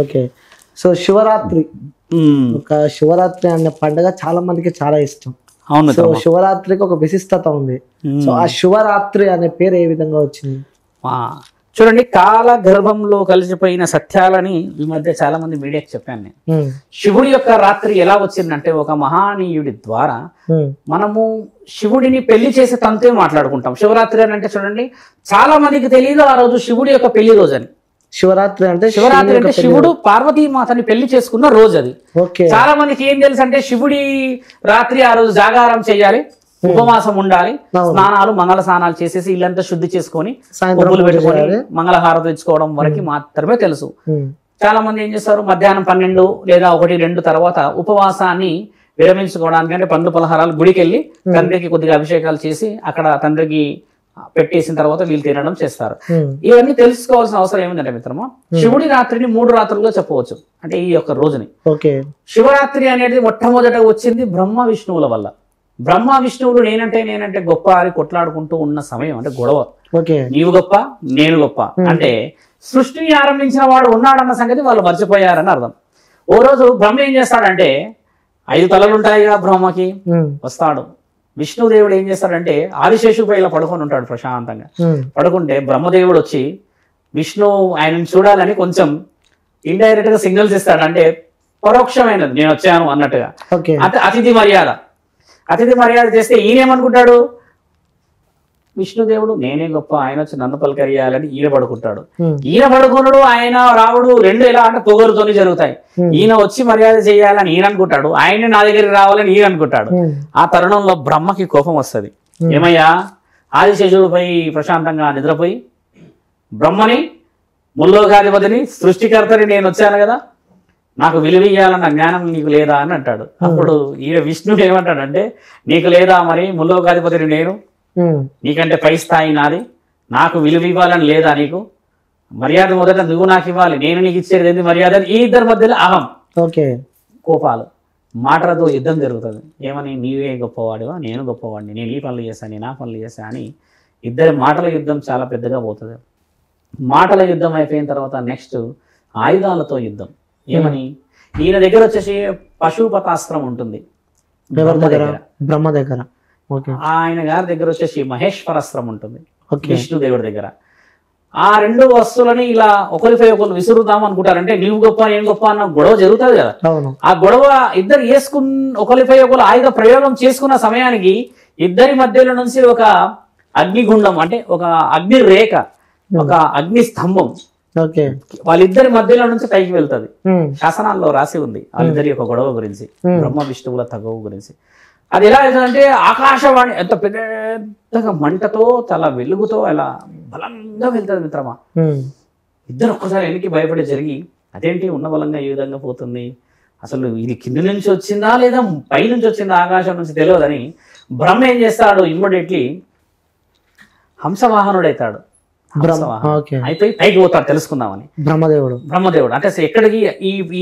Okay. So Shivaratri ఒక శివరాత్రి అనే పండుగ చాలా మందికి చాలా ఇష్టం. అవును. సో శివరాత్రికి ఒక విశిష్టత ఉంది. సో ఆ శివరాత్రి అనే పేరు ఏ విధంగా వచ్చింది? చూడండి, కాల గర్భంలో కలిసిపోయిన సత్యాలని ఈ మధ్య చాలా మంది మీడియాకి చెప్పాను నేను. శివుడి యొక్క రాత్రి ఎలా వచ్చిందంటే ఒక మహానీయుడి ద్వారా మనము శివుడిని పెళ్లి చేసే తంతే మాట్లాడుకుంటాం. శివరాత్రి అని అంటే చూడండి, చాలా మందికి తెలియదు ఆ రోజు శివుడి యొక్క పెళ్లి రోజు అని. శివరాత్రి అంటే శివుడు పార్వతీమాతని పెళ్లి చేసుకున్న రోజు అది. చాలా మందికి ఏం తెలుసు అంటే శివుడి రాత్రి ఆ రోజు జాగారం చేయాలి, ఉపవాసం ఉండాలి, స్నానాలు మంగళ స్నానాలు చేసేసి ఇల్లంతా శుద్ధి చేసుకొని పువ్వులు పెట్టుకొని మంగళహారతి తెచ్చుకోవడం వరకు మాత్రమే తెలుసు. చాలా మంది ఏం చేస్తారు, మధ్యాహ్నం 12 లేదా 1, 2 తర్వాత ఉపవాసాన్ని విరమించుకోవడానికి అంటే పండ్లు పలహారాలు గుడికి వెళ్ళి తండ్రికి కొద్దిగా అభిషేకాలు చేసి అక్కడ తండ్రికి పెట్టేసిన తర్వాత వీళ్ళు తినడం చేస్తారు. ఇవన్నీ తెలుసుకోవాల్సిన అవసరం ఏమిటంటే మిత్రమా, శివుడి రాత్రిని 3 రాత్రులుగా చెప్పవచ్చు. అంటే ఈ యొక్క రోజుని శివరాత్రి అనేది మొట్టమొదట వచ్చింది బ్రహ్మ విష్ణువుల వల్ల. బ్రహ్మ విష్ణువులు నేనంటే గొప్ప అని కొట్లాడుకుంటూ ఉన్న సమయం, అంటే గొడవ, నీవు గొప్ప నేను గొప్ప అంటే సృష్టిని ఆరంభించిన వాడు ఉన్నాడన్న సంగతి వాళ్ళు మర్చిపోయారని అర్థం. ఓ రోజు బ్రహ్మ ఏం చేస్తాడంటే 5 తలలు ఉంటాయిగా బ్రహ్మకి, వస్తాడు. విష్ణుదేవుడు ఏం చేస్తాడంటే ఆదిశేషుపై ఇలా పడుకొని ఉంటాడు ప్రశాంతంగా. పడుకుంటే బ్రహ్మదేవుడు వచ్చి విష్ణు ఆయనను చూడాలని కొంచెం ఇండైరెక్ట్ గా సిగ్నల్స్ ఇస్తాడు. అంటే పరోక్షమైనది నేను వచ్చాను అన్నట్టుగా. అంటే అతిథి మర్యాద చేస్తే ఈయనేమనుకుంటాడు, విష్ణుదేవుడు నేనే గొప్ప, ఆయన వచ్చి నన్ను పలకరియాలని ఈయన పడుకుంటాడు. ఈయన పడుకున్నాడు, ఆయన రావుడు రెండు ఎలా అంటే పొగరుతోనే జరుగుతాయి. ఈయన వచ్చి మర్యాద చేయాలని ఈయన అనుకుంటాడు, ఆయన నా దగ్గరికి రావాలని ఈయన అనుకుంటాడు. ఆ తరుణంలో బ్రహ్మకి కోపం వస్తుంది. ఏమయ్యా, ఆదిశేషుడిపై ప్రశాంతంగా నిద్రపోయి బ్రహ్మని ముల్లోకాధిపతిని సృష్టికర్తని నేను వచ్చాను కదా, నాకు విలువ ఇయ్యాలన్న జ్ఞానం నీకు లేదా అని అంటాడు. అప్పుడు ఈయన విష్ణుడు ఏమంటాడంటే, నీకు లేదా మరి, ముల్లోకాధిపతిని నేను, నీకంటే పై స్థాయి నాది, నాకు విలువ ఇవ్వాలని లేదా నీకు? మర్యాద మొదట నువ్వు నాకు ఇవ్వాలి, నేను నీకు ఇచ్చేది ఏంది మర్యాద? ఈ ఇద్దరి మధ్యలో అహం, కోపాలు, మాటలతో యుద్ధం జరుగుతుంది. ఏమని, నీవే గొప్పవాడివా, నేను గొప్పవాడిని, నేను ఈ పనులు చేశాను, నేను ఆ పనులు చేశాను అని ఇద్దరి మాటల యుద్ధం చాలా పెద్దగా పోతుంది. మాటల యుద్ధం అయిపోయిన తర్వాత నెక్స్ట్ ఆయుధాలతో యుద్ధం. ఏమని, ఈయన దగ్గర వచ్చేసి పశుపతాస్త్రం ఉంటుంది బ్రహ్మ దగ్గర, ఆయన గారి దగ్గర వచ్చేసి మహేశ్వరాస్త్రం ఉంటుంది విష్ణుదేవుడి దగ్గర. ఆ 2 వస్తువులని ఇలా ఒకరిపై ఒకరు విసురుదాం అనుకుంటారంటే నీవు గొప్ప నేను గొప్ప అన్న గొడవ జరుగుతుంది కదా. ఆ గొడవ ఇద్దరు ఒకరిపై ఒకరు ఆయుధ ప్రయోగం చేసుకున్న సమయానికి ఇద్దరి మధ్యలో నుంచి ఒక అగ్నిగుండం, అంటే ఒక అగ్ని రేఖ, ఒక అగ్ని స్తంభం వాళ్ళిద్దరి మధ్యలో నుంచి పైకి వెళ్తుంది. శాసనాల్లో రాసి ఉంది వాళ్ళిద్దరి యొక్క గొడవ గురించి, బ్రహ్మ విష్ణువుల తగవు గురించి. అది ఎలా వెళ్తుందంటే ఆకాశవాణి ఎంత పెద్దగా మంటతో చాలా వెలుగుతో అలా బలంగా వెళ్తుంది మిత్రమా. ఇద్దరు ఒక్కసారి వెనక్కి భయపడి జరిగి, అదేంటి ఉన్న బలంగా ఈ విధంగా పోతుంది, అసలు ఇది కింది నుంచి వచ్చిందా లేదా పై నుంచి వచ్చిందా, ఆకాశం నుంచి తెలియదని బ్రహ్మ ఏం చేస్తాడు, ఇమ్మీడియట్లీ హంసవాహనుడు అవుతాడు. అయిపోయి పైకి పోతాడు తెలుసుకుందామని. బ్రహ్మదేవుడు అంటే అసలు ఎక్కడికి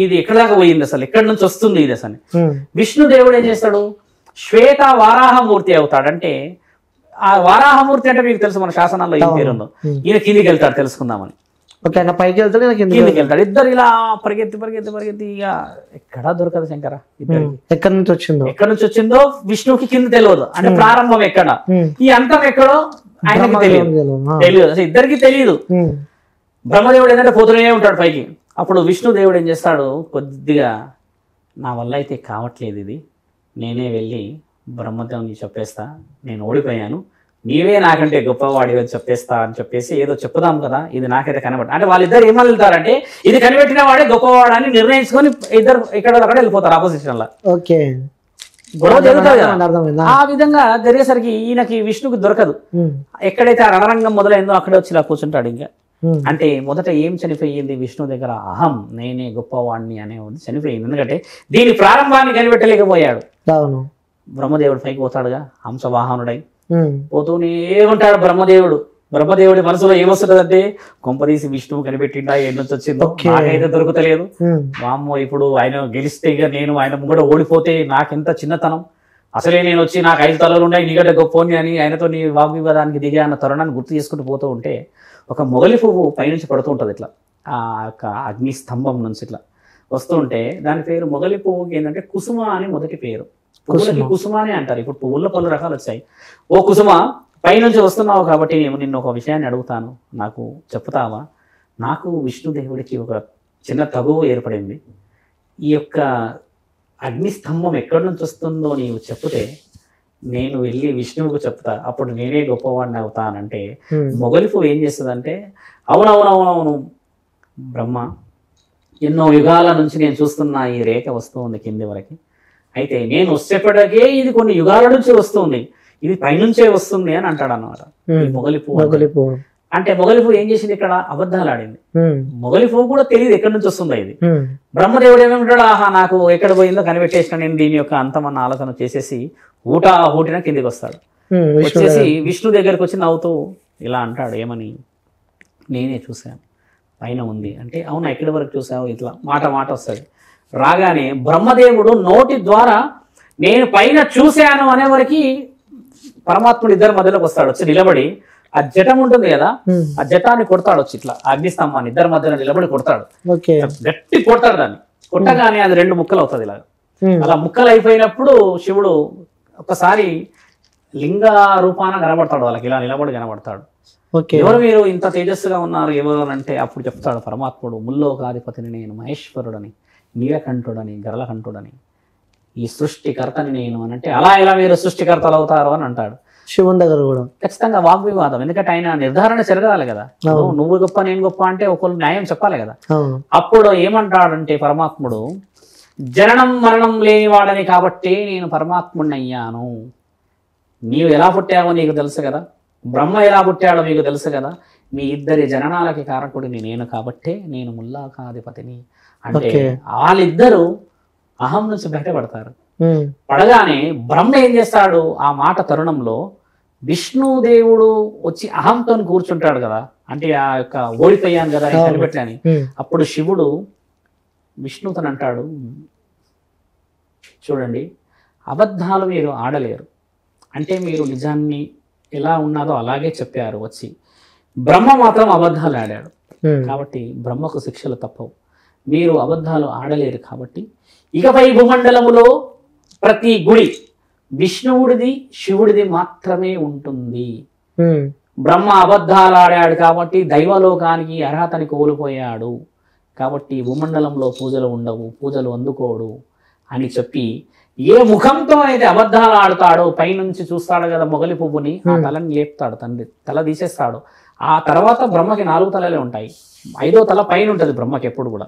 ఇది ఎక్కడి దాకా పోయింది, అసలు ఎక్కడి నుంచి వస్తుంది ఇది అసలు. విష్ణుదేవుడు ఏం చేస్తాడు, శ్వేత వారాహమూర్తి అవుతాడు. అంటే ఆ వారాహమూర్తి అంటే మీకు తెలుసు, మన శాసనాల్లో ఈ పేరుందో. ఈయన కిందికి వెళ్తాడు తెలుసుకుందామని. పైకి వెళ్తాడు, కిందికి వెళ్తాడు. ఇద్దరు ఇలా పరిగెత్తి ఇక ఎక్కడా దొరకదు శంకర. ఇద్దరికి ఎక్కడి నుంచి వచ్చిందో విష్ణువుకి కింద తెలియదు. అంటే ప్రారంభం ఎక్కడ, ఈ అంతం ఎక్కడో ఆయనకి తెలియదు, అసలు ఇద్దరికి తెలియదు. బ్రహ్మదేవుడు ఏంటంటే పోతూనే ఉంటాడు పైకి. అప్పుడు విష్ణుదేవుడు ఏం చేస్తాడు, కొద్దిగా నా వల్ల అయితే కావట్లేదు ఇది, నేనే వెళ్ళి బ్రహ్మదేవుని చెప్పేస్తా, నేను ఓడిపోయాను, నీవే నాకంటే గొప్పవాడి అని చెప్పేస్తా అని చెప్పేసి ఏదో చెప్పుదాం కదా, ఇది నాకైతే కనబడ. అంటే వాళ్ళిద్దరు ఏమని వెళ్తారంటే ఇది కనిపెట్టిన వాడే గొప్పవాడని నిర్ణయించుకొని ఇద్దరు ఇక్కడ అక్కడ వెళ్ళిపోతారు ఆపోజిషన్ లో. గొడవ జరుగుతుంది. ఆ విధంగా జరిగేసరికి ఈయనకి విష్ణుకి దొరకదు. ఎక్కడైతే ఆ రణరంగం మొదలైందో అక్కడే వచ్చి ఇలా కూర్చుంటాడు. ఇంకా అంటే మొదట ఏం చనిపోయింది విష్ణు దగ్గర, అహం, నేనే గొప్పవాడిని అనే చనిపోయింది. ఎందుకంటే దీని ప్రారంభాన్ని కనిపెట్టలేకపోయాడు. బ్రహ్మదేవుడు పైకి పోతాడుగా హంసవాహనుడై, పోతూనే ఉంటాడు బ్రహ్మదేవుడి మనసులో ఏమొస్తుందంటే, కొంపదీసి విష్ణువు కనిపెట్టిండా, ఏ నుంచి వచ్చిందో నాకైతే దొరకలేదు, వామ్మో ఇప్పుడు ఆయన గెలిస్తే ఇక నేను ఆయన ముంగడ ఓడిపోతే నాకెంత చిన్నతనం, అసలే నేను వచ్చి నాకు 5 తలలు ఉన్నాయి నీకంటే గొప్పని అని ఆయనతో నీ వాగ్వివాదానికి దిగా అన్న తరుణాన్ని గుర్తు చేసుకుంటూ పోతూ ఉంటే ఒక మొగలి పువ్వు పైనుంచి పడుతూ ఉంటుంది ఇట్లా. ఆ యొక్క అగ్ని స్తంభం నుంచి ఇట్లా వస్తుంటే దాని పేరు మొగలి పువ్వుకి ఏంటంటే కుసుమ అని మొదటి పేరు. పువ్వులకి కుసుమ అని అంటారు. ఇప్పుడు పువ్వుల్లో పలు రకాలు వచ్చాయి. ఓ కుసుమ, పైనుంచి వస్తున్నావు కాబట్టి నేను నిన్ను ఒక విషయాన్ని అడుగుతాను, నాకు చెప్తావా? నాకు విష్ణుదేవుడికి ఒక చిన్న తగువ ఏర్పడింది. ఈ యొక్క అగ్నిస్తంభం ఎక్కడి నుంచి వస్తుందో నీవు చెప్తే నేను వెళ్ళి విష్ణువుకు చెప్తా, అప్పుడు నేనే గొప్పవాడిని అవుతానంటే మొగలి పువ్వు ఏం చేస్తుందంటే, అవునవునవునవును బ్రహ్మ, ఎన్నో యుగాల నుంచి నేను చూస్తున్నా ఈ రేఖ వస్తుంది కింది వరకు. అయితే నేను వచ్చేప్పటికే ఇది కొన్ని యుగాల నుంచి వస్తుంది, ఇది పైనుంచే వస్తుంది అని అంటాడు అన్నమాట మొగలి పువ్వు. అంటే మొగలి పువ్వు ఏం చేసింది? ఇక్కడ అబద్ధాలు ఆడింది. మొగలి పువ్వు కూడా తెలియదు ఎక్కడి నుంచి వస్తుందో ఇది. బ్రహ్మదేవుడు ఏమేమిటాడు, ఆహా నాకు ఎక్కడ పోయిందో కనిపెట్టేసిన, నేను దీని యొక్క అంతమన్న ఆలోచన చేసేసి ఊటిన కిందికి వస్తాడు. వచ్చేసి విష్ణు దగ్గరికి వచ్చి నవ్వుతూ ఇలా అంటాడు, ఏమని? నేనే చూశాను, పైన ఉంది అంటే. అవునా, ఎక్కడి వరకు చూసావు? ఇట్లా మాట వస్తుంది. రాగానే బ్రహ్మదేవుడు నోటి ద్వారా నేను పైన చూశాను అనే వరకు పరమాత్ముడు ఇద్దరి మధ్యలోకి వస్తాడు. వచ్చి నిలబడి ఆ జటం ఉంటుంది కదా, ఆ జటాన్ని కొడతాడు. వచ్చి ఇట్లా అగ్నిస్తంభాన్ని ఇద్దరి మధ్యలో నిలబడి కొడతాడు. గట్టి కొడతాడు. దాన్ని కొట్టగానే అది 2 ముక్కలు అవుతుంది. ఇలా అలా ముక్కలు అయిపోయినప్పుడు శివుడు ఒకసారి లింగ రూపాన కనబడతాడు. వాళ్ళకి ఇలా నిలబడి కనబడతాడు. ఎవరు మీరు ఇంత తేజస్సుగా ఉన్నారు ఎవరు అంటే అప్పుడు చెప్తాడు పరమాత్ముడు, ముల్లోకాధిపతిని నేను, మహేశ్వరుడని, నీలకంఠుడని, గరళకంఠుడని, ఈ సృష్టికర్తని నేను అని అంటే, అలా ఎలా మీరు సృష్టికర్తలు అవుతారు అని అంటాడు. శివుని దగ్గర కూడా ఖచ్చితంగా వాగ్వివాదం, ఎందుకంటే ఆయన నిర్ధారణ జరగాలి కదా. నువ్వు గొప్ప నేను గొప్ప అంటే ఒకళ్ళు న్యాయం చెప్పాలి కదా. అప్పుడు ఏమంటాడంటే పరమాత్ముడు, జననం మరణం లేనివాడని కాబట్టి నేను పరమాత్ముడిని అయ్యాను. నీవు ఎలా పుట్టావో నీకు తెలుసు కదా, బ్రహ్మ ఎలా పుట్టాడో మీకు తెలుసు కదా, మీ ఇద్దరి జననాలకి కారకుడిని నేను కాబట్టే నేను ముల్లాకాధిపతిని అంటే వాళ్ళిద్దరూ అహం నుంచి బయటపడతారు. పడగానే బ్రహ్మ ఏం చేస్తాడు, ఆ మాట తరుణంలో విష్ణుదేవుడు వచ్చి అహంతో కూర్చుంటాడు కదా, అంటే ఆ యొక్క ఓడిపోయాను కదా కనిపెట్టని. అప్పుడు శివుడు విష్ణుతో అంటాడు, చూడండి అబద్ధాలు మీరు ఆడలేరు, అంటే మీరు నిజాన్ని ఎలా ఉన్నదో అలాగే చెప్పారు వచ్చి. బ్రహ్మ మాత్రం అబద్ధాలు ఆడాడు కాబట్టి బ్రహ్మకు శిక్షలు తప్పవు. మీరు అబద్ధాలు ఆడలేరు కాబట్టి ఇకపై భూమండలములో ప్రతి గుడి విష్ణువుడిది శివుడిది మాత్రమే ఉంటుంది. బ్రహ్మ అబద్ధాలు ఆడాడు కాబట్టి దైవలోకానికి అర్హతని కోల్పోయాడు, కాబట్టి భూమండలంలో పూజలు ఉండవు, పూజలు అందుకోడు అని చెప్పి ఏ ముఖంతో అయితే అబద్ధాలు ఆడతాడో పైనుంచి చూస్తాడు కదా మొగలి పువ్వుని, ఆ తలని లేపుతాడు తండ్రి, తల తీసేస్తాడు. ఆ తర్వాత బ్రహ్మకి 4 తలలే ఉంటాయి, 5వ తల పైన ఉంటది బ్రహ్మకి ఎప్పుడు కూడా.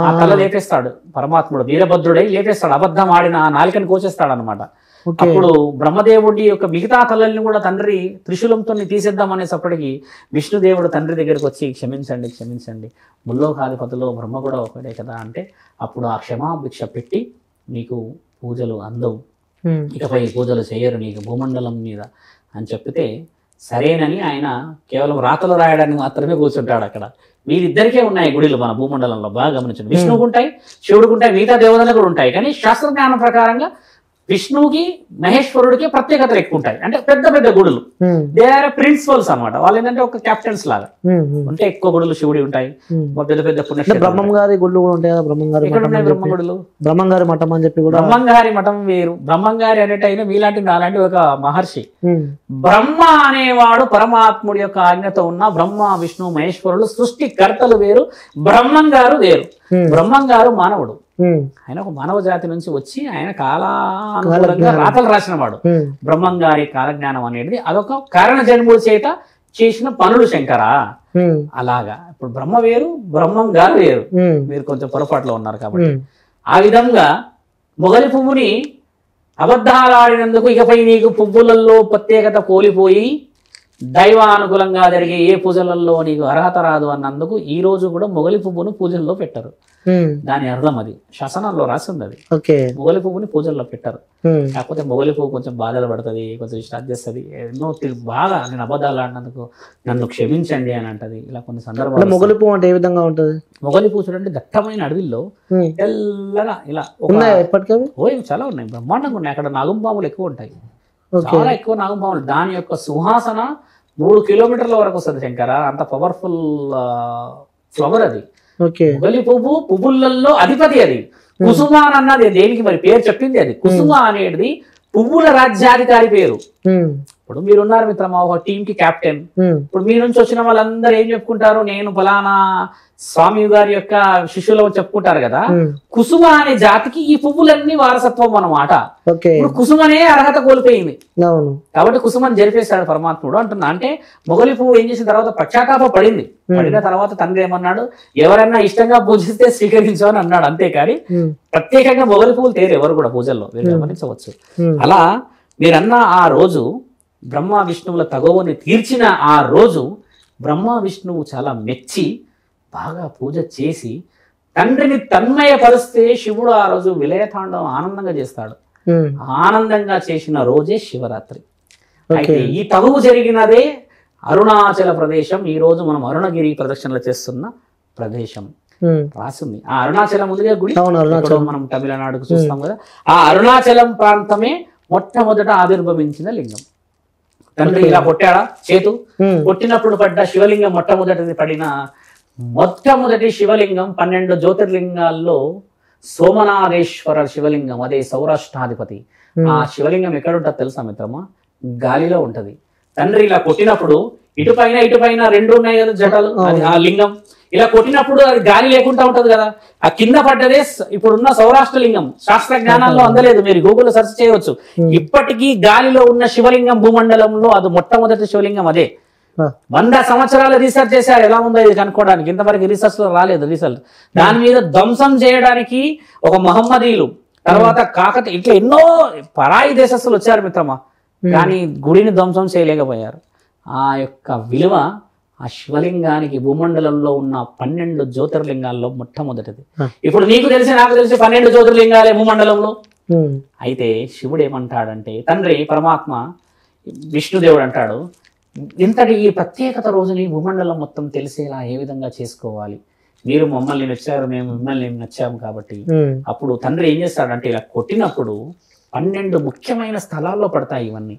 ఆ తల లేపేస్తాడు పరమాత్ముడు, వీరభద్రుడై లేపేస్తాడు, అబద్ధం ఆడిన ఆ నాలికని కోసేస్తాడు అనమాట. అప్పుడు బ్రహ్మదేవుడి యొక్క మిగతా తలల్ని కూడా తండ్రి త్రిశూలంతో తీసేద్దాం అనేసప్పటికి విష్ణుదేవుడు తండ్రి దగ్గరికి వచ్చి క్షమించండి క్షమించండి, ముల్లోకాధిపతిలో బ్రహ్మ కూడా ఒకటే కదా అంటే, అప్పుడు ఆ క్షమాభిక్ష పెట్టి నీకు పూజలు అందవు, ఇకపై పూజలు చేయరు నీకు భూమండలం మీద అని చెప్పితే సరేనని ఆయన కేవలం రాతలు రాయడానికి మాత్రమే కూర్చుంటాడు అక్కడ. వీరిద్దరికే ఉన్నాయి గుడిలు మన భూమండలంలో, బాగా గమనించండి. విష్ణువుకు ఉంటాయి, శివుడికి ఉంటాయి, మిగతా దేవతలకు కూడా ఉంటాయి. కానీ శాస్త్రజ్ఞానం ప్రకారంగా విష్ణువుకి మహేశ్వరుడికి ప్రత్యేకతలు ఎక్కువ ఉంటాయి. అంటే పెద్ద పెద్ద గుడులు, దే ఆర్ ప్రిన్సిపల్స్ అనమాట. వాళ్ళు ఏంటంటే ఒక కెప్టెన్స్ లాగా ఉంటే ఎక్కువ గుడులు శివుడి ఉంటాయి, పెద్ద పెద్ద పుణ్య. బ్రహ్మంగారి గుళ్ళు కూడా ఉంటాయి కదా, బ్రహ్మంగారి బ్రహ్మగుడులు, బ్రహ్మంగారి మఠం అని చెప్పి కూడా. బ్రహ్మంగారి మఠం వేరు, బ్రహ్మంగారి అనేటైనా మీలాంటి నాలాంటి ఒక మహర్షి. బ్రహ్మ అనేవాడు పరమాత్ముడి యొక్క ఆజ్ఞతో ఉన్న బ్రహ్మ విష్ణు మహేశ్వరులు సృష్టికర్తలు వేరు, బ్రహ్మంగారు వేరు. బ్రహ్మంగారు మానవుడు, ఆయన ఒక మానవ జాతి నుంచి వచ్చి ఆయన కాలానుకూలంగా రాతలు రాసిన వాడు. బ్రహ్మంగారి కాలజ్ఞానం అనేది అదొక కారణ జన్ముడి చేత చేసిన పనులు శంకరా. అలాగా ఇప్పుడు బ్రహ్మ వేరు, బ్రహ్మంగారు వేరు. మీరు కొంచెం పొరపాటులో ఉన్నారు కాబట్టి ఆ విధంగా మొగలి పువ్వుని అబద్ధాలు ఆడినందుకు ఇకపై నీకు పువ్వులలో ప్రత్యేకత కోల్పోయి దైవానుకూలంగా జరిగే ఏ పూజలలో నీకు అర్హత రాదు అన్నందుకు ఈ రోజు కూడా మొగలి పువ్వును పూజల్లో పెట్టరు. దాని అర్థం అది శాసనాల్లో రాసింది. అది మొగలి పువ్వుని పూజల్లో పెట్టరు. కాకపోతే మొగలి పువ్వు కొంచెం బాధలు పడుతుంది, కొంచెం స్టార్ట్ చేస్తుంది, ఎన్నో బాగా నేను అబద్ధాలు ఆడినందుకు నన్ను క్షమించండి అని అంటది. ఇలా కొన్ని సందర్భాలు. మొగలి పువ్వు అంటే ఏ విధంగా ఉంటది? మొగలి పువ్వు చూడండి దట్టమైన అడవిల్లో తెల్లగా ఇలా చాలా ఉన్నాయి, బ్రహ్మాండంగా ఉన్నాయి. అక్కడ నాగుంపాములు ఎక్కువ ఉంటాయి, చాలా ఎక్కువ నాగుపాములు. దాని యొక్క సువాసన 3 కిలోమీటర్ల వరకు వస్తుంది శంకర, అంత పవర్ఫుల్ ఫ్లవర్ అది. మొగలి పువ్వులలో అధిపతి అది. కుసుమ అన్నది దేనికి మరి పేరు చెప్పింది అది. కుసుమ అనేది పువ్వుల రాజ్యాధికారి పేరు. ఇప్పుడు మీరున్నారు మిత్రమా ఒక టీం కి కెప్టెన్. ఇప్పుడు మీ నుంచి వచ్చిన వాళ్ళందరూ ఏం చెప్పుకుంటారు, నేను ఫలానా స్వామి గారి యొక్క శిష్యులు చెప్పుకుంటారు కదా. కుసుమ అనే జాతికి ఈ పువ్వులన్నీ వారసత్వం అన్నమాట. ఇప్పుడు కుసుమనే అర్హత కోల్పోయింది కాబట్టి కుసుమని జరిపేశాడు పరమాత్ముడు అంటున్నా. అంటే మొగలి పువ్వు ఏం చేసిన తర్వాత పశ్చాత్తాప పడిన తర్వాత తండ్రి ఏమన్నాడు, ఎవరైనా ఇష్టంగా పూజిస్తే స్వీకరించు అని అన్నాడు. అంతేకాని ప్రత్యేకంగా మొగలి పువ్వులు తేరు ఎవరు కూడా పూజల్లో, మీరు గమనించవచ్చు. అలా మీరన్న ఆ రోజు బ్రహ్మ విష్ణువుల తగవుని తీర్చిన ఆ రోజు బ్రహ్మ విష్ణువు చాలా మెచ్చి బాగా పూజ చేసి తండ్రిని తన్మయపరిస్తే శివుడు ఆ రోజు విలయతాండవం ఆనందంగా చేస్తాడు. ఆనందంగా చేసిన రోజే శివరాత్రి. అయితే ఈ తగువు జరిగినదే అరుణాచల ప్రదేశం. ఈ రోజు మనం అరుణగిరి ప్రదక్షిణలు చేస్తున్న ప్రదేశం రాసింది. ఆ అరుణాచలం ముందుగా గుడి మనం తమిళనాడుకు చూస్తాం కదా. ఆ అరుణాచలం ప్రాంతమే మొట్టమొదట ఆవిర్భవించిన లింగం. తండ్రి ఇలా కొట్టాడా చేతు, కొట్టినప్పుడు పడ్డ శివలింగం మొట్టమొదటి శివలింగం 12 జ్యోతిర్లింగాల్లో సోమనాథేశ్వర శివలింగం, అదే సౌరాష్ట్రాధిపతి. ఆ శివలింగం ఎక్కడ ఉంటుందో తెలుసా మిత్రమా? గాలిలో ఉంటది. తండ్రి ఇలా కొట్టినప్పుడు ఇటుపైన 2 ఉన్నాయి కదా జటలు, ఆ లింగం ఇలా కొట్టినప్పుడు అది గాలి లేకుండా ఉంటది కదా. ఆ కింద పడ్డదే ఇప్పుడున్న సౌరాష్ట్ర లింగం. శాస్త్ర జ్ఞానాల్లో అందలేదు, మీరు గూగుల్ సెర్చ్ చేయవచ్చు. ఇప్పటికీ గాలిలో ఉన్న శివలింగం భూమండలంలో అది మొట్టమొదటి శివలింగం అదే. 100 సంవత్సరాలు రీసెర్చ్ చేశారు ఎలా ఉందో ఇది కనుక్కోవడానికి. ఇంతవరకు రీసెర్చ్ లో రాలేదు రిజల్ట్. దాని మీద ధ్వంసం చేయడానికి ఒక మహమ్మదీయులు, తర్వాత కాకతీయ, ఇట్లా ఎన్నో పరాయి దేశస్తులు వచ్చారు మిత్రమా, కానీ గుడిని ధ్వంసం చేయలేకపోయారు. ఆ యొక్క విలువ ఆ శివలింగానికి భూమండలంలో ఉన్న 12 జ్యోతిర్లింగాల్లో మొట్టమొదటిది. ఇప్పుడు నీకు తెలిసి నాకు తెలిసి 12 జ్యోతిర్లింగాలే భూమండలంలో. అయితే శివుడు ఏమంటాడంటే, తండ్రి పరమాత్మ విష్ణుదేవుడు అంటాడు, ఇంతటి ఈ ప్రత్యేకత రోజుని భూమండలం మొత్తం తెలిసేలా ఏ విధంగా చేసుకోవాలి, మీరు మమ్మల్ని నచ్చారు, మేము మిమ్మల్ని నచ్చాము కాబట్టి. అప్పుడు తండ్రి ఏం చేస్తాడంటే ఇలా కొట్టినప్పుడు 12 ముఖ్యమైన స్థలాల్లో పడతాయి ఇవన్నీ.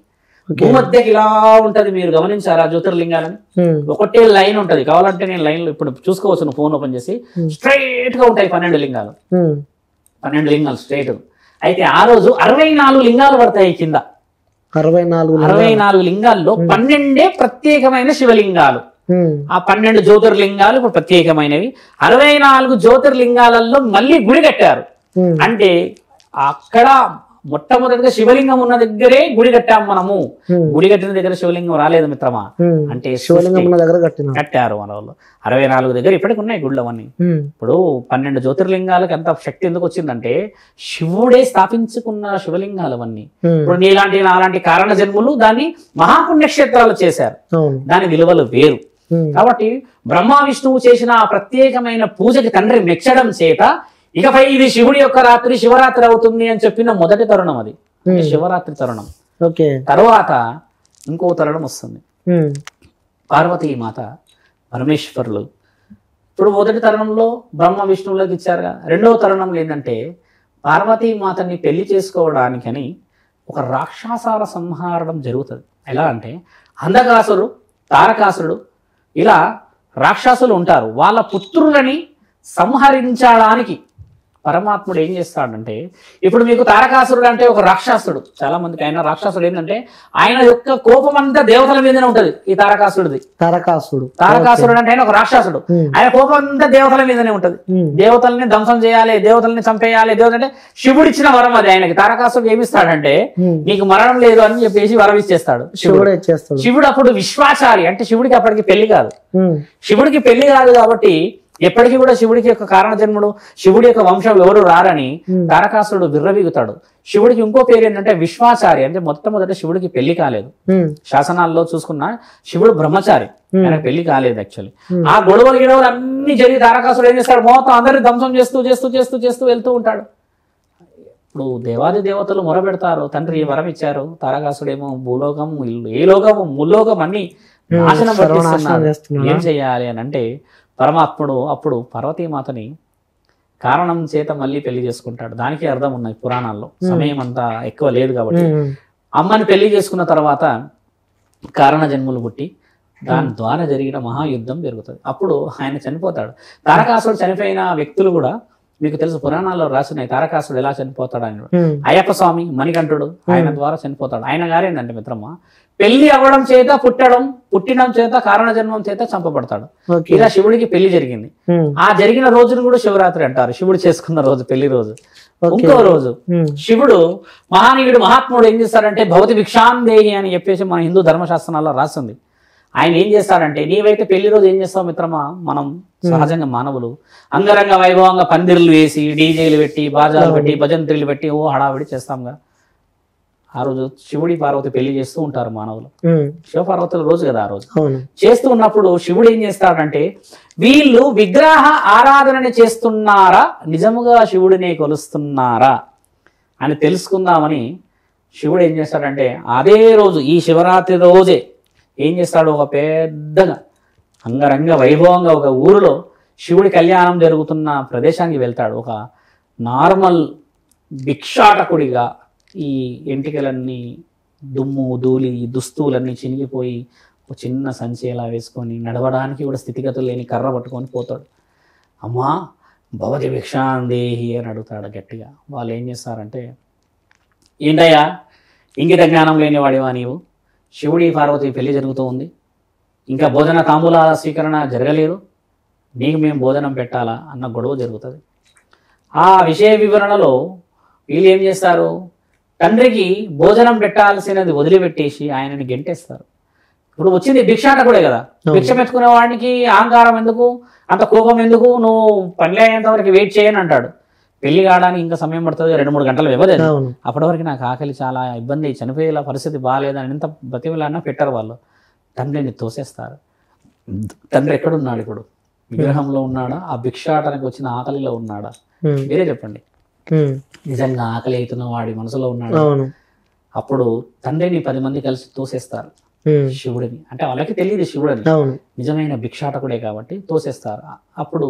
భూమధ్యకి ఇలా ఉంటది, మీరు గమనించారా జ్యోతిర్లింగాలని? ఒకటే లైన్ ఉంటది. కావాలంటే నేను లైన్ లో ఇప్పుడు చూసుకోవచ్చు, నువ్వు ఫోన్ ఓపెన్ చేసి. స్ట్రైట్ గా ఉంటాయి 12 లింగాలు, 12 లింగాలు స్ట్రైట్. అయితే ఆ రోజు 64 లింగాలు పడతాయి కింద. 64 లింగాల్లో 12 ప్రత్యేకమైన శివలింగాలు. ఆ 12 జ్యోతిర్లింగాలు ఇప్పుడు ప్రత్యేకమైనవి. 64 జ్యోతిర్లింగాలలో మళ్ళీ గుడి కట్టారు. అంటే అక్కడ మొట్టమొదటిగా శివలింగం ఉన్న దగ్గరే గుడి కట్టాము మనము. గుడి కట్టిన దగ్గర శివలింగం రాలేదు మిత్రమా. అంటే శివలింగం ఉన్న దగ్గర కట్టారు మన వాళ్ళు. 64 దగ్గర ఇప్పటికి ఉన్నాయి గుళ్ళు అవన్నీ. ఇప్పుడు 12 జ్యోతిర్లింగాలకు ఎంత శక్తి ఎందుకు వచ్చిందంటే శివుడే స్థాపించుకున్న శివలింగాలు అవన్నీ. ఇప్పుడు నీలాంటి నాలాంటి కారణ జన్ములు దాన్ని మహాపుణ్యక్షేత్రాలు చేశారు. దాని విలువలు వేరు. కాబట్టి బ్రహ్మ విష్ణువు చేసిన ఆ ప్రత్యేకమైన పూజకి తండ్రి మెచ్చడం చేత ఇకపై ఇది శివుడి యొక్క రాత్రి, శివరాత్రి అవుతుంది అని చెప్పిన మొదటి తరుణం అది, శివరాత్రి తరుణం. తర్వాత ఇంకో తరుణం వస్తుంది, పార్వతీమాత పరమేశ్వరులు. ఇప్పుడు మొదటి తరుణంలో బ్రహ్మ విష్ణువులకు ఇచ్చారుగా. రెండవ తరుణంలో ఏంటంటే పార్వతీమాతని పెళ్లి చేసుకోవడానికని ఒక రాక్షసాల సంహారణం జరుగుతుంది. ఎలా అంటే అంధకాసురు, తారకాసురుడు ఇలా రాక్షసులు ఉంటారు. వాళ్ళ పుత్రులని సంహరించడానికి పరమాత్ముడు ఏం చేస్తాడంటే, ఇప్పుడు మీకు తారకాసురుడు అంటే ఒక రాక్షసుడు. చాలా మందికి ఆయన రాక్షసుడు ఏంటంటే ఆయన యొక్క కోపం అంతా దేవతల మీదనే ఉంటది. ఈ తారకాసురుడు అంటే ఆయన ఒక రాక్షసుడు. ఆయన కోపం అంతా దేవతల మీదనే ఉంటది. దేవతల్ని ధ్వంసం చేయాలి, దేవతల్ని చంపేయాలి. దేవత అంటే శివుడు ఇచ్చిన వరం అది ఆయనకి. తారకాసురుడు ఏమిస్తాడంటే నీకు మరణం లేదు అని చెప్పేసి వరం ఇచ్చేస్తాడు శివుడు. శివుడు అప్పుడు విశ్వాచారి, అంటే శివుడికి అప్పటికి పెళ్లి కాదు. శివుడికి పెళ్లి కాదు కాబట్టి ఎప్పటికీ కూడా శివుడికి యొక్క కారణ జన్ముడు, శివుడి యొక్క వంశం ఎవరు రారని తారకాసురుడు విర్రవీగుతాడు. శివుడికి ఇంకో పేరు ఏంటంటే విశ్వాచారి, అంటే మొట్టమొదట శివుడికి పెళ్లి కాలేదు. శాసనాల్లో చూసుకున్నా శివుడు బ్రహ్మచారి, ఆయన పెళ్లి కాలేదు యాక్చువల్లీ. ఆ గొడవలు అన్ని జరిగి తారకాసురుడు ఏం చేస్తాడు, మొత్తం అందరినీ ధ్వంసం చేస్తూ చేస్తూ చేస్తూ చేస్తూ వెళ్తూ ఉంటాడు. ఇప్పుడు దేవాది దేవతలు మొరబెడతారు, తండ్రి వరం ఇచ్చారు. తారకాసుడేమో భూలోకం, ఏ లోకము ముల్లోకం అన్ని నాశనం పట్టిస్తున్నారు. ఏం చెయ్యాలి అని అంటే పరమాత్ముడు అప్పుడు పార్వతీమాతని కారణం చేత మళ్ళీ పెళ్లి చేసుకుంటాడు. దానికి అర్థం ఉన్నాయి పురాణాల్లో, సమయం అంతా ఎక్కువ లేదు కాబట్టి. అమ్మని పెళ్లి చేసుకున్న తర్వాత కారణ జన్ములు పుట్టి దాని ద్వారా జరిగిన మహాయుద్ధం జరుగుతుంది. అప్పుడు ఆయన చనిపోతాడు. తారకాసుడు చనిపోయిన వ్యక్తులు కూడా మీకు తెలుసు, పురాణాల్లో రాసినాయి తారకాసుడు ఎలా చనిపోతాడు అని. అయ్యప్ప స్వామి మణికంఠుడు ఆయన ద్వారా చనిపోతాడు. ఆయన గారేందంటే మిత్రమా, పెళ్లి అవ్వడం చేత పుట్టడం చేత కారణ జన్మం చేత చంపబడతాడు. ఇలా శివుడికి పెళ్లి జరిగింది. ఆ జరిగిన రోజును కూడా శివరాత్రి అంటారు. శివుడు చేసుకున్న రోజు పెళ్లి రోజు. ఇంకో రోజు శివుడు మహానీయుడు మహాత్ముడు ఏం చేస్తాడంటే భవతి భిక్షాందేహి అని చెప్పేసి మన హిందూ ధర్మశాస్త్రాల్లో రాస్తుంది. ఆయన ఏం చేస్తాడంటే, నీవైతే పెళ్లి రోజు ఏం చేస్తావు మిత్రమా, మనం సహజంగా మానవులు అంగరంగ వైభవంగా పందిర్లు వేసి డీజేలు పెట్టి బాజాలు పెట్టి భజంత్రీలు పెట్టి ఓ హడావిడి చేస్తాంగా. ఆ రోజు శివుడి పార్వతి పెళ్లి చేస్తూ ఉంటారు మానవులు. శివపార్వతుల రోజు కదా ఆ రోజు. చేస్తూ ఉన్నప్పుడు శివుడు ఏం చేస్తాడంటే, వీళ్ళు విగ్రహ ఆరాధనని చేస్తున్నారా నిజముగా శివుడిని కొలుస్తున్నారా అని తెలుసుకుందామని శివుడు ఏం చేస్తాడంటే, అదే రోజు ఈ శివరాత్రి రోజే ఏం చేస్తాడు, ఒక పెద్దగా అంగరంగ వైభవంగా ఒక ఊరిలో శివుడి కళ్యాణం జరుగుతున్న ప్రదేశానికి వెళ్తాడు. ఒక నార్మల్ భిక్షాటకుడిగా ఈ ఎంటికలన్నీ దుమ్ము ధూళి దుస్తువులన్నీ చినిగిపోయి ఒక చిన్న సంచి ఎలా వేసుకొని నడవడానికి కూడా స్థితిగతులు లేని కర్ర పట్టుకొని పోతాడు. అమ్మా భవతి భిక్షాందేహి అని అడుగుతాడు గట్టిగా. వాళ్ళు ఏం చేస్తారంటే, ఏంటయ్యా ఇంగిత జ్ఞానం లేని వాడివా నీవు, శివుడి పార్వతి పెళ్లి జరుగుతూ ఉంది, ఇంకా భోజన తాంబూలాల స్వీకరణ జరగలేదు, నీకు మేము భోజనం పెట్టాలా అన్న గొడవ జరుగుతుంది. ఆ విషయ వివరణలో వీళ్ళు ఏం చేస్తారు, తండ్రికి భోజనం పెట్టాల్సినది వదిలిపెట్టేసి ఆయనని గెంటేస్తారు. ఇప్పుడు వచ్చింది భిక్షాటకుడే కదా, భిక్ష మెత్తుకునే వాడికి అహంకారం ఎందుకు, అంత కోపం ఎందుకు, నువ్వు పని అయ్యేంత వరకు వెయిట్ చేయని అంటాడు. పెళ్లి కావడానికి ఇంకా సమయం పడుతుంది, 2-3 గంటల వ్యవధి. అప్పటి వరకు నాకు ఆకలి చాలా ఇబ్బంది, చనిపోయేలా పరిస్థితి బాగాలేదని ఎంత బతిమలాడినా పెట్టరు వాళ్ళు. తండ్రిని తోసేస్తారు. తండ్రి ఎక్కడున్నాడు ఇప్పుడు, విగ్రహంలో ఉన్నాడా, ఆ భిక్షాటనకు వచ్చిన ఆకలిలో ఉన్నాడా, మీరే చెప్పండి. నిజంగా ఆకలి అవుతున్న వాడి మనసులో ఉన్నాడు. అప్పుడు తండ్రిని 10 మంది కలిసి తోసేస్తారు శివుడిని. అంటే వాళ్ళకి తెలియదు శివుడని, నిజమైన భిక్షాటకుడే కాబట్టి తోసేస్తారు. అప్పుడు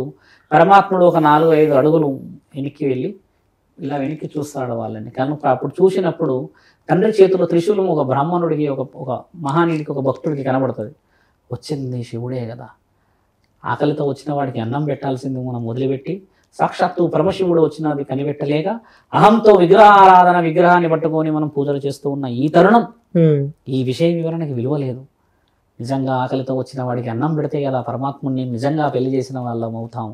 పరమాత్ముడు ఒక 4-5 అడుగులు వెనక్కి వెళ్ళి ఇలా వెనక్కి చూస్తాడు వాళ్ళని. కనుక అప్పుడు చూసినప్పుడు తండ్రి చేతిలో త్రిశూలం ఒక బ్రాహ్మణుడికి ఒక మహానీయుడికి ఒక భక్తుడికి కనబడుతుంది. వచ్చింది శివుడే కదా, ఆకలితో వచ్చిన వాడికి అన్నం పెట్టాల్సింది మనం వదిలిపెట్టి సాక్షాత్తు పరమశివుడు వచ్చినది కనిపెట్టలేక అహంతో విగ్రహారాధన విగ్రహాన్ని పట్టుకొని మనం పూజలు చేస్తూ ఉన్న ఈ తరుణం ఈ విషయ వివరణకి విలువ లేదు. నిజంగా ఆకలితో వచ్చిన వాడికి అన్నం పెడితే కదా పరమాత్ముని నిజంగా పెళ్లి చేసిన వాళ్ళం అవుతాం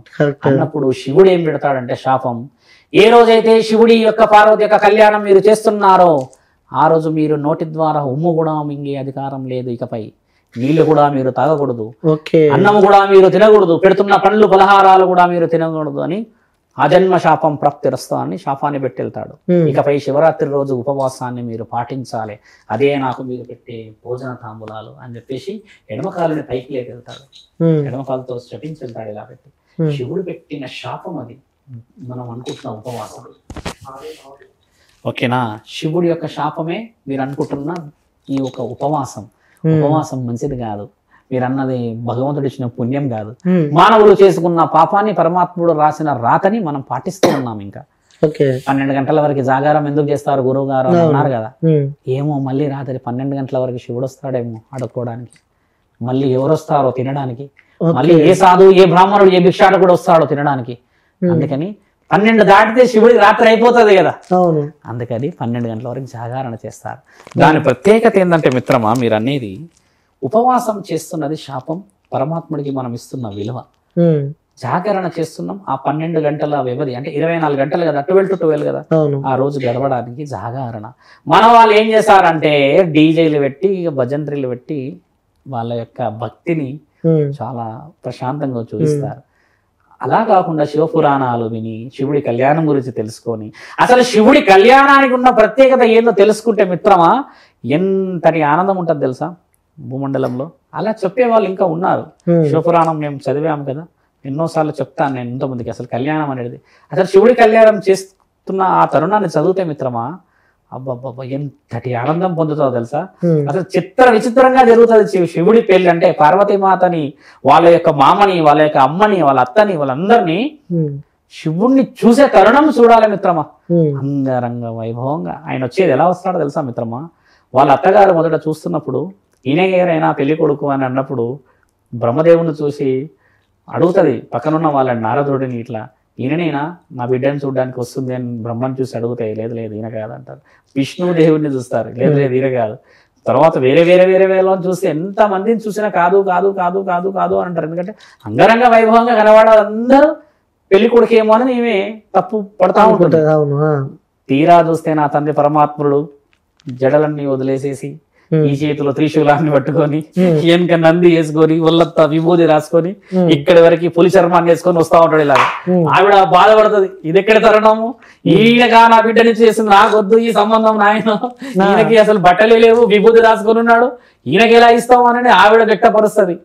అన్నప్పుడు శివుడు ఏం పెడతాడంటే శాపం. ఏ రోజైతే శివుడి యొక్క పార్వతి యొక్క కళ్యాణం మీరు చేస్తున్నారో ఆ రోజు మీరు నోటి ద్వారా ఉమ్ము కూడా మింగే అధికారం లేదు. ఇకపై నీళ్లు కూడా మీరు తాగకూడదు, అన్నము కూడా మీరు తినకూడదు, పెడుతున్న పండ్లు పలహారాలు కూడా మీరు తినకూడదు అని అజన్మ శాపం ప్రాప్తిరస్తాన్ని శాపాన్ని పెట్టి వెళ్తాడు. ఇకపై శివరాత్రి రోజు ఉపవాసాన్ని మీరు పాటించాలి, అదే నాకు మీరు పెట్టే భోజన తాంబూలాలు అని చెప్పేసి ఎడమకాలని పైకి లేకెళ్తాడు. ఎడమకాలతో శపించి వెళ్తాడు ఇలా పెట్టి. శివుడు పెట్టిన శాపం అది మనం అనుకుంటున్న ఉపవాసం. ఓకేనా, శివుడి యొక్క శాపమే మీరు అనుకుంటున్న ఈ ఒక ఉపవాసం. ఉపవాసం మంచిది కాదు, మీరు అన్నది భగవంతుడు ఇచ్చిన పుణ్యం కాదు. మానవులు చేసుకున్న పాపాన్ని పరమాత్ముడు రాసిన రాతని మనం పాటిస్తూ ఉన్నాం. ఇంకా 12 గంటల వరకు జాగారం ఎందుకు చేస్తారు గురువు గారు అన్నారు కదా. ఏమో మళ్ళీ రాత్రి 12 గంటల వరకు శివుడు వస్తాడేమో అడుక్కోవడానికి, మళ్ళీ ఎవరు వస్తారో తినడానికి, మళ్ళీ ఏ సాధువు ఏ బ్రాహ్మణుడు ఏ భిక్షాటకుడు వస్తాడో తినడానికి. అందుకని 12 దాటితే శివుడికి రాత్రి అయిపోతుంది కదా, అందుకని 12 గంటల వరకు జాగారణ చేస్తారు. దాని ప్రత్యేకత ఏంటంటే మిత్రమా, మీరు అనేది ఉపవాసం చేస్తున్నది శాపం, పరమాత్ముడికి మనం ఇస్తున్న విలువ. జాగరణ చేస్తున్నాం ఆ 12 గంటల వ్యవధి అంటే 24 గంటలు కదా, 12 to 12 కదా ఆ రోజు గడవడానికి జాగరణ. మన వాళ్ళు ఏం చేస్తారంటే డీజేలు పెట్టి భజంత్రీలు పెట్టి వాళ్ళ యొక్క భక్తిని చాలా ప్రశాంతంగా చూపిస్తారు. అలా కాకుండా శివపురాణాలు విని శివుడి కళ్యాణం గురించి తెలుసుకొని అసలు శివుడి కళ్యాణానికి ఉన్న ప్రత్యేకత ఏందో తెలుసుకుంటే మిత్రమా ఎంతటి ఆనందం ఉంటుంది తెలుసా భూమండలంలో. అలా చెప్పే వాళ్ళు ఇంకా ఉన్నారు. శివపురాణం మేము చదివాము కదా, ఎన్నోసార్లు చెప్తాను నేను ఎంతోమందికి. అసలు కళ్యాణం అనేది అసలు శివుడి కళ్యాణం చేస్తున్న ఆ తరుణాన్ని చదివితే మిత్రమా అబ్బబ్బబ్బా ఎంతటి ఆనందం పొందుతావు తెలుసా. అసలు విచిత్రంగా జరుగుతుంది శివుడి పెళ్లి. అంటే పార్వతీమాతని వాళ్ళ యొక్క మామని వాళ్ళ యొక్క అమ్మని వాళ్ళ అత్తని వాళ్ళందరినీ శివుణ్ణి చూసే తరుణం చూడాలి మిత్రమా. అంగరంగ వైభవంగా ఆయన వచ్చేది ఎలా వస్తాడో తెలుసా మిత్రమా. వాళ్ళ అత్తగారు మొదట చూస్తున్నప్పుడు ఈయన ఎవరైనా పెళ్లి కొడుకు అని అన్నప్పుడు బ్రహ్మదేవుని చూసి అడుగుతుంది పక్కనున్న వాళ్ళని నారదుడిని, ఇట్లా ఈయననేనా నా బిడ్డని చూడడానికి వస్తుంది అని బ్రహ్మను చూసి అడుగుతాయి, లేదు లేదు ఈయన కాదంటారు. విష్ణుదేవుడిని చూస్తారు, లేదు లేదు ఈయన కాదు. తర్వాత వేరే వేరే వేరే వేరే చూస్తే ఎంత మందిని చూసినా కాదు కాదు కాదు కాదు కాదు అని అంటారు. ఎందుకంటే అంగరంగ వైభవంగా కనబడాలందరూ పెళ్లి కొడుకేమో అని ఈమె తప్పు పడతా ఉంటుంది. తీరా చూస్తే నా తండ్రి పరమాత్ముడు జడలన్నీ వదిలేసేసి ఈ చేతిలో త్రిశూలాన్ని పట్టుకొని వెనక నంది వేసుకొని ఒళ్ళంతా విభూది రాసుకొని ఇక్కడి వరకు పులి చర్మాన్ని వేసుకొని వస్తా ఉంటాడు. ఇలాగా ఆవిడ బాధపడుతుంది, ఇది ఎక్కడ తరుణము, ఈయనగా నా బిడ్డని చేసింది నాకొద్దు ఈ సంబంధం, నాయన ఈయనకి అసలు బట్టలే లేవు, విభూది రాసుకొని ఉన్నాడు, ఈయనకి ఎలా ఇస్తావు అని ఆవిడ వ్యక్తపరుస్తుంది.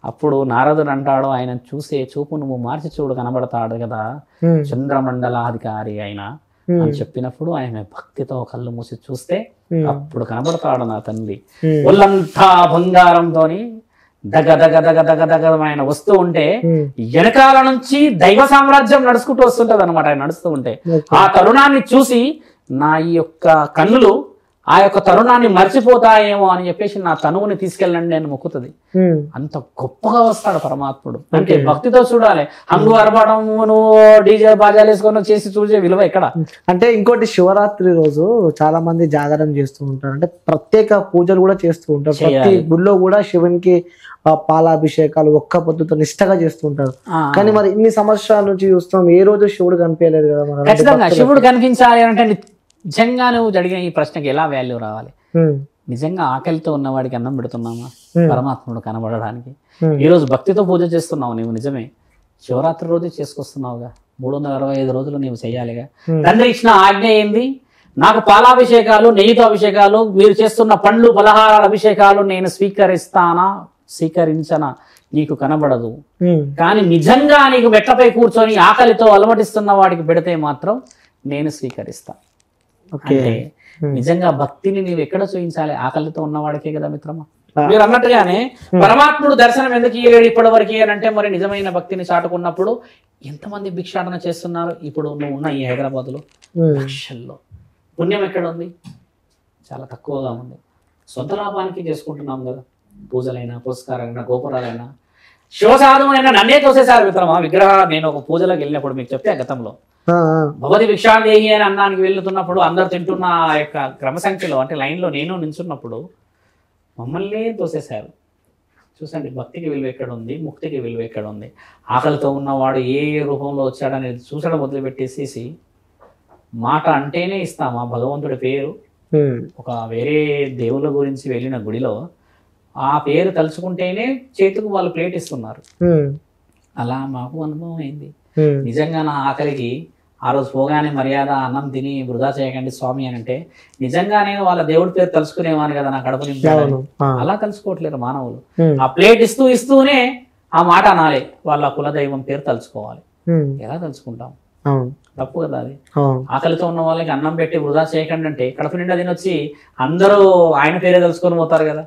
అప్పుడు నారదుడు అంటాడు, ఆయన చూసే చూపు నువ్వు మార్చి చూడు కనబడతాడు కదా చంద్రమండలాధికారి ఆయన అని చెప్పినప్పుడు ఆయన భక్తితో కళ్ళు మూసి చూస్తే అప్పుడు కనబడతాడు నా తండ్రి. ఒళ్ళంతా బంగారంతోని దగ దగ దగ దగ దగమైన వస్తూ ఉంటే వెనకాల నుంచి దైవ సామ్రాజ్యం నడుచుకుంటూ వస్తుంటది అనమాట. ఆయన నడుస్తూ ఉంటే ఆ తరుణాన్ని చూసి నా ఈ యొక్క కన్నులు ఆ యొక్క తరుణాన్ని మర్చిపోతాయేమో అని చెప్పేసి నా తనువుని తీసుకెళ్ళండి అని మొక్కుతుంది. అంత గొప్పగా వస్తాడు పరమాత్ముడు. అంటే భక్తితో చూడాలి. హంగు అరపడం నువ్వు డీజే బాజాలు వేసుకొని చేసి చూసే విలువ ఎక్కడ. అంటే ఇంకోటి శివరాత్రి రోజు చాలా మంది జాగరణ చేస్తూ ఉంటారు, అంటే ప్రత్యేక పూజలు కూడా చేస్తూ ఉంటారు. ప్రతి గుడిలో కూడా శివునికి పాలాభిషేకాలు ఒక్క పొద్దుతో నిష్టగా చేస్తూ ఉంటారు. కానీ మరి ఇన్ని సంవత్సరాల నుంచి చూస్తున్నాం, ఏ రోజు శివుడు కనిపించలేదు కదా. ఖచ్చితంగా శివుడు కనిపించాలి అంటే నిజంగా నువ్వు అడిగిన ఈ ప్రశ్నకి ఎలా వాల్యూ రావాలి? నిజంగా ఆకలితో ఉన్నవాడికి అన్నం పెడుతున్నామా పరమాత్ముడు కనబడడానికి? ఈ రోజు భక్తితో పూజ చేస్తున్నావు నీవు, నిజమే. శివరాత్రి రోజు చేసుకొస్తున్నావుగా, 365 రోజులు నీవు చెయ్యాలిగా. తండ్రి ఇచ్చిన ఆజ్ఞ ఏంది? నాకు పాలాభిషేకాలు, నెయ్యితో అభిషేకాలు, మీరు చేస్తున్న పండ్లు పలహారాల అభిషేకాలు నేను స్వీకరించనా నీకు కనబడదు. కానీ నిజంగా నీకు మెట్లపై కూర్చొని ఆకలితో అలమటిస్తున్న వాడికి పెడితే మాత్రం నేను స్వీకరిస్తా. అంటే నిజంగా భక్తిని నీవు ఎక్కడ చూపించాలి? ఆకలితో ఉన్నవాడికే కదా మిత్రమా. మీరు అన్నట్టుగానే పరమాత్ముడు దర్శనం ఎందుకు ఇయ్యలేడు ఇప్పటి వరకు అని అంటే, మరి నిజమైన భక్తిని చాటుకున్నప్పుడు ఎంతమంది భిక్షాటన చేస్తున్నారు ఇప్పుడు నువ్వు ఉన్న ఈ హైదరాబాద్ లో లక్షల్లో. పుణ్యం ఎక్కడ ఉంది? చాలా తక్కువగా ఉంది. సొంత లాభానికి చేసుకుంటున్నాం కదా, పూజలైనా పురస్కారాలైనా గోపురాలైనా. శివసాధం అయినా నన్నే తోసేశారు మిత్రమా విగ్రహ. నేను ఒక పూజలోకి వెళ్ళినప్పుడు మీకు చెప్తే గతంలో భగవతి భిక్షాదేహి అని అన్నానికి వెళ్తున్నప్పుడు అందరు తింటున్న ఆ యొక్క క్రమసంఖ్యలో అంటే లైన్లో నేను నిల్చున్నప్పుడు మమ్మల్ని తోసేశారు. చూసండి భక్తికి విలువ ఎక్కడ ఉంది, ముక్తికి విలువ ఎక్కడ ఉంది. ఆకలితో ఉన్నవాడు ఏ రూపంలో వచ్చాడనేది చూసడం వదిలిపెట్టేసేసి మాట అంటేనే ఇస్తామా భగవంతుడి పేరు. ఒక వేరే దేవుళ్ళ గురించి వెళ్ళిన గుడిలో ఆ పేరు తలుచుకుంటేనే చేతికి వాళ్ళు ప్లేట్ ఇస్తున్నారు. అలా మాకు అనుభవం అయింది. నిజంగా నా ఆకలికి ఆ రోజు పోగానే మర్యాద అన్నం తిని వృధా చేయకండి స్వామి అని అంటే నిజంగా నేను వాళ్ళ దేవుడి పేరు తలుచుకునేవాను కదా నా కడుపు నింపాలని. అలా తలుచుకోవట్లేరు మానవులు. ఆ ప్లేట్ ఇస్తూనే ఆ మాట అనాలి, వాళ్ళ కులదైవం పేరు తలుచుకోవాలి. ఎలా తలుచుకుంటాం? తప్పు కదా అది. ఆకలితో ఉన్న వాళ్ళకి అన్నం పెట్టి వృధా చేయకండి అంటే కడుపు నిండా తినొచ్చి అందరూ ఆయన పేరే తెలుసుకొని పోతారు కదా.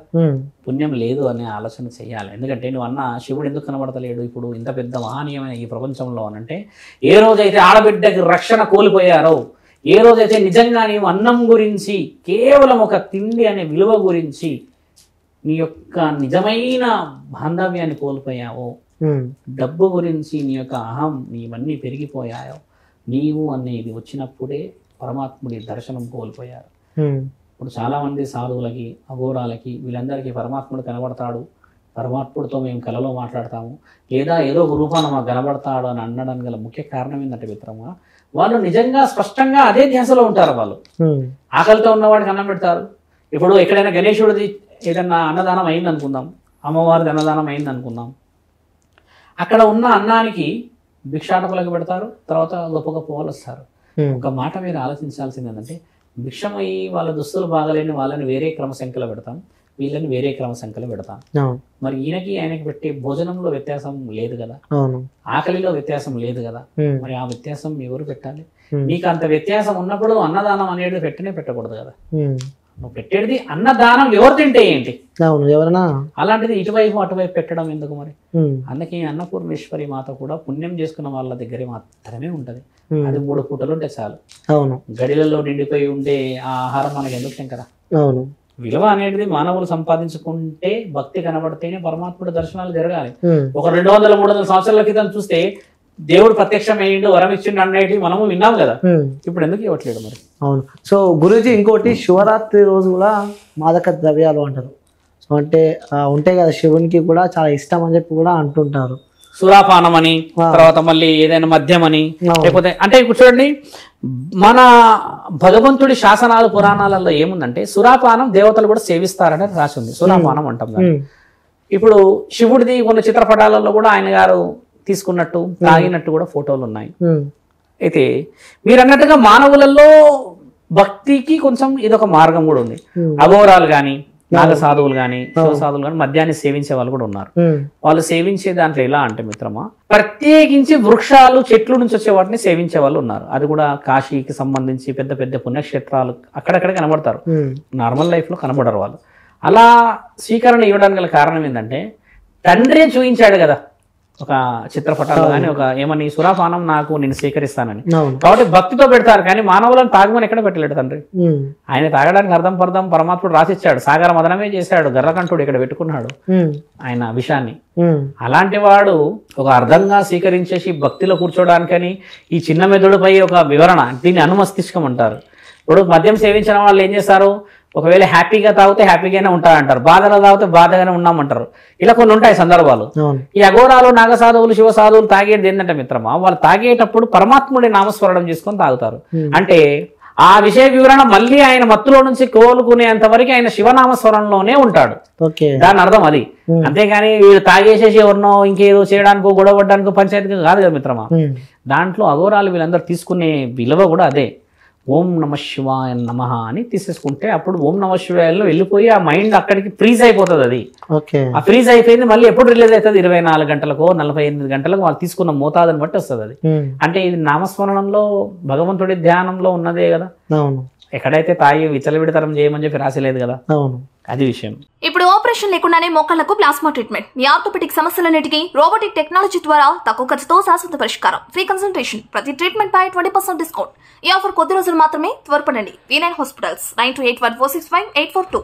పుణ్యం లేదు అనే ఆలోచన చెయ్యాలి. ఎందుకంటే నువ్వు అన్న శివుడు ఎందుకు కనబడతలేడు ఇప్పుడు ఇంత పెద్ద మహనీయమైన ఈ ప్రపంచంలో అనంటే, ఏ రోజైతే ఆడబిడ్డకి రక్షణ కోల్పోయారో, ఏ రోజైతే నిజంగా నీవు అన్నం గురించి కేవలం ఒక తిండి అనే విలువ గురించి నీ యొక్క నిజమైన బాంధవ్యాన్ని కోల్పోయావో, డబ్బు గురించి నీ యొక్క అహం నీవన్నీ పెరిగిపోయాయో, నీవు అనేది వచ్చినప్పుడే పరమాత్ముడి దర్శనం కోల్పోయారు. ఇప్పుడు చాలా మంది సాధువులకి అఘోరాలకి వీళ్ళందరికీ పరమాత్ముడు కనబడతాడు, పరమాత్ముడితో మేము కలలో మాట్లాడతాము, లేదా ఏదో ఒక రూపాన మాకు కనబడతాడు అని అనడానికి గల ముఖ్య కారణం ఏంటంటే మిత్రమా, వాళ్ళు నిజంగా స్పష్టంగా అదే ధ్యాసలో ఉంటారు. వాళ్ళు ఆకలితో ఉన్నవాడికి అన్నం పెడతారు. ఇప్పుడు ఎక్కడైనా గణేశుడిది ఏదన్నా అన్నదానం అయింది అనుకుందాం, అమ్మవారిది అన్నదానం అయింది అనుకుందాం, అక్కడ ఉన్న అన్నానికి భిక్షాటకులకు పెడతారు, తర్వాత గొప్ప గొప్ప వాళ్ళు వస్తారు. ఒక మాట మీరు ఆలోచించాల్సింది ఏంటంటే, భిక్షమయ్యి వాళ్ళ దుస్తులు బాగలేని వాళ్ళని వేరే క్రమ సంఖ్యలో పెడతాం, వీళ్ళని వేరే క్రమ సంఖ్యలో పెడతాం. మరి ఈయనకి ఆయనకి పెట్టే భోజనంలో వ్యత్యాసం లేదు కదా, ఆకలిలో వ్యత్యాసం లేదు కదా. మరి ఆ వ్యత్యాసం ఎవరు పెట్టాలి? నీకు అంత వ్యత్యాసం ఉన్నప్పుడు అన్నదానం అనేది పెట్టకూడదు కదా. నువ్వు పెట్టేది అన్నదానం ఎవరు తింటే ఏంటి, ఎవరైనా అలాంటిది ఇటువైపు అటువైపు పెట్టడం ఎందుకు? మరి అందుకే అన్నపూర్ణేశ్వరి మాత కూడా పుణ్యం చేసుకున్న వాళ్ళ దగ్గరే మాత్రమే ఉంటది. అది 3 పూటలు ఉంటే చాలు. గడిలలో నిండిపోయి ఉంటే ఆ ఆహారం మనకి ఎందుకు శంకరా? విలువ అనేది మానవులు సంపాదించుకుంటే భక్తి కనబడితేనే పరమాత్ముడి దర్శనాలు జరగాలి. ఒక 200-300 సంవత్సరాల క్రితం చూస్తే దేవుడు ప్రత్యక్షమయ్యిండు వరం ఇచ్చిండు అనేది మనము విన్నాం కదా, ఇప్పుడు ఎందుకు ఇవ్వట్లేదు మరి? అవును. సో గురూజీ ఇంకోటి శివరాత్రి రోజు కూడా మాదక ద్రవ్యాలు అంటారు. సో అంటే ఉంటాయి కదా, శివునికి కూడా చాలా ఇష్టం అని చెప్పి కూడా అంటుంటారు. సురాపానం అని, తర్వాత మళ్ళీ ఏదైనా మద్యం అని, లేకపోతే అంటే ఇప్పుడు చూడండి మన భగవంతుడి శాసనాలు పురాణాలలో ఏముందంటే సురాపానం దేవతలు కూడా సేవిస్తారని రాసి ఉంది. సురాపానం అంటాం దాన్ని. ఇప్పుడు శివుడిది కొన్ని చిత్రపటాలలో కూడా ఆయన గారు తీసుకున్నట్టు తాగినట్టు కూడా ఫోటోలు ఉన్నాయి. అయితే మీరు అన్నట్టుగా మానవులలో భక్తికి కొంచెం ఇదొక మార్గం కూడా ఉంది. అఘోరాలు గాని, నాగ సాధువులు కానీ, శివ సాధువులు కానీ మద్యాన్ని సేవించే వాళ్ళు కూడా ఉన్నారు. వాళ్ళు సేవించే దాంట్లో ఎలా అంటే మిత్రమా, ప్రత్యేకించి వృక్షాలు చెట్లు నుంచి వచ్చే వాటిని సేవించే వాళ్ళు ఉన్నారు. అది కూడా కాశీకి సంబంధించి పెద్ద పెద్ద పుణ్యక్షేత్రాలు అక్కడక్కడ కనబడతారు, నార్మల్ లైఫ్ లో కనబడరు వాళ్ళు. అలా స్వీకరణ ఇవ్వడానికి గల కారణం ఏంటంటే తండ్రి చూపించాడు కదా ఒక చిత్రపటాలు కానీ, ఒక ఏమని సురాపానం నాకు నేను స్వీకరిస్తానని. కాబట్టి భక్తితో పెడతారు, కానీ మానవులను తాగమని ఎక్కడ పెట్టలేడు తండ్రి. ఆయన తాగడానికి అర్థం పర్థం పరమాత్ముడు రాసిచ్చాడు, సాగర మదనమే చేశాడు, గర్రకంఠుడు ఇక్కడ పెట్టుకున్నాడు ఆయన విషయాన్ని. అలాంటి వాడు ఒక అర్థంగా స్వీకరించేసి భక్తిలో కూర్చోడానికని ఈ చిన్న మెదడుపై ఒక వివరణ, దీన్ని అనుమస్తిష్కం అంటారు. ఇప్పుడు మద్యం సేవించిన వాళ్ళు ఏం చేస్తారు, ఒకవేళ హ్యాపీగా తాగితే హ్యాపీగానే ఉంటారంటారు, బాధలో తాగితే బాధగానే ఉన్నామంటారు. ఇలా కొన్ని ఉంటాయి సందర్భాలు. ఈ అఘోరాలు, నాగసాధువులు, శివ సాధువులు తాగేది ఏంటంటే మిత్రమా, వాళ్ళు తాగేటప్పుడు పరమాత్ముడి నామస్మరణం చేసుకొని తాగుతారు. అంటే ఆ విషయ వివరణ మళ్ళీ ఆయన మత్తులో నుంచి కోలుకునేంత వరకు ఆయన శివనామస్మరణలోనే ఉంటాడు. దాని అర్థం అది. అంతేగాని వీళ్ళు తాగేసేసి ఎవరినో ఇంకేదో చేయడానికో గొడవ పడ్డానికో పంచాయతీగా కాదు కదా మిత్రమా. దాంట్లో అఘోరాలు వీళ్ళందరూ తీసుకునే విలువ కూడా అదే. ఓం నమ శివాయ నమః అని తీసేసుకుంటే అప్పుడు ఓం నమ శివాయలో వెళ్ళిపోయి ఆ మైండ్ అక్కడికి ఫ్రీజ్ అయిపోతుంది. అది ఆ ఫ్రీజ్ అయిపోయింది మళ్ళీ ఎప్పుడు రిలీజ్ అవుతుంది, 24 గంటలకో 48 గంటలకు వాళ్ళు తీసుకున్న మోతాదుని బట్టి వస్తుంది అది. అంటే ఇది నామస్మరణంలో భగవంతుడి ధ్యానంలో ఉన్నదే కదా. ఎక్కడైతే తాగి విచలవిడతరం చేయమని చెప్పి రాసిలేదు కదా, అది విషయం. ఇప్పుడు ఆపరేషన్ లేకుండానే మోకాళ్లకు ప్లాస్మా ట్రీట్మెంట్, మీ ఆర్థోపెటిక్ సమస్యలన్నిటికీ రోబోటిక్ టెక్నాలజీ ద్వారా తక్కువ ఖర్చుతో శాశ్వత పరిష్కారం, ఫ్రీ కన్సల్టేషన్, ప్రతి ట్రీట్మెంట్ పై 20% డిస్కౌంట్. ఈ ఆఫర్ కొద్ది రోజులు మాత్రమే, త్వరపడండి. V9 hospitals 9281465842.